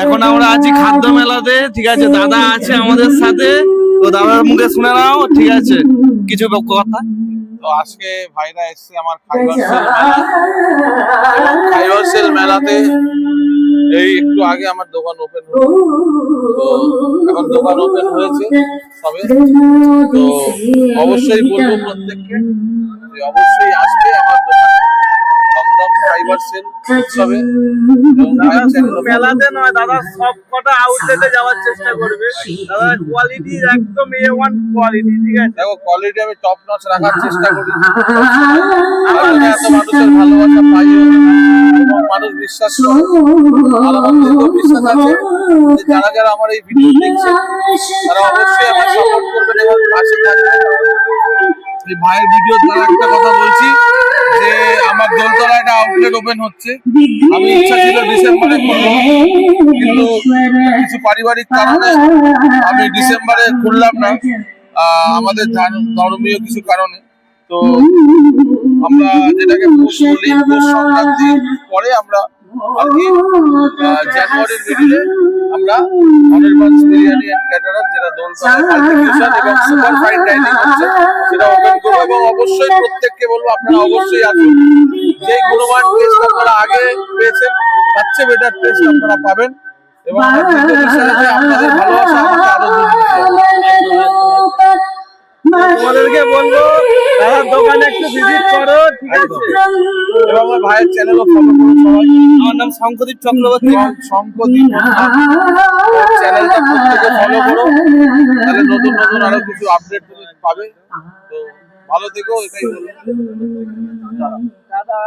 এখন আমরা আছি খাদ্য মেলাতে, ঠিক আছে। দাদা আছে আমাদের সাথে, তো দাদার মুখে শুনে নাও, ঠিক আছে, কিছু কথা। তো আজকে ভাইরা এসছে আমার খাইবারসেল মেলাতে। এই একটু আগে আমার দোকান ওপেন হলো, তো এখন দোকান ওপেন হয়েছে সবে। তো অবশ্যই বলবো প্রত্যেককে যে অবশ্যই আসবে আমার দোকানে দমদম খাইবারসেল উৎসবে। মেলাতে নয় দাদা, সব কটা আউটলেটে যাওয়ার চেষ্টা করবে। দাদা কোয়ালিটি একদম A1 কোয়ালিটি, ঠিক আছে। দেখো কোয়ালিটি আমি টপ নচ রাখার চেষ্টা করি। এত মানুষের ভালোবাসা পাই এবং মানুষ বিশ্বাস করে, আমার বিশ্বাস আছে যে যারা যারা আমার এই ভিডিও দেখছে তারা অবশ্যই আমার সাপোর্ট করবেন এবং পাশে থাকবেন। এই ভাইয়ের ভিডিও দ্বারা একটা কথা বলছি যে আমার দোলতলা একটা আউটলেট ওপেন হচ্ছে। আমি ইচ্ছা ছিল ডিসেম্বরে করবো, কিন্তু কিছু পারিবারিক কারণে আমি ডিসেম্বরে খুললাম না, আমাদের ধর্মীয় কিছু কারণে। তো আমরা যেটাকে পৌষ সংক্রান্তির পরে আমরা আর কি জানুয়ারির মিডিলে আমরা অনির্বাণ বিরিয়ানি এন্ড ক্যাটারার, যেটা দোলতলা মাল্টিকিউশন এবং সুপার ফাইন ডাইনিং হচ্ছে, সেটা ওপেন করবো। এবং অবশ্যই প্রত্যেককে বলবো আপনারা অবশ্যই আসুন। যে গুণমান টেস্ট আপনারা আগে পেয়েছেন তার চেয়ে বেটার টেস্ট আপনারা পাবেন এবং আপনাদের ভালোবাসা আমাকে আরো তোমাদেরকে বলবো দাদার দোকানে একটু ভিজিট করো, ঠিক আছে। এবং আমার ভাইয়ের চ্যানেলও ফলো করুন সবাই। আমার নাম শঙ্করদীপ চক্রবর্তী। শঙ্করদীপ চ্যানেলটা প্রত্যেকে ফলো করো, তাহলে নতুন নতুন আরো কিছু আপডেট তুমি পাবে। তো ভালো থেকো, এটাই বলবো। দাদা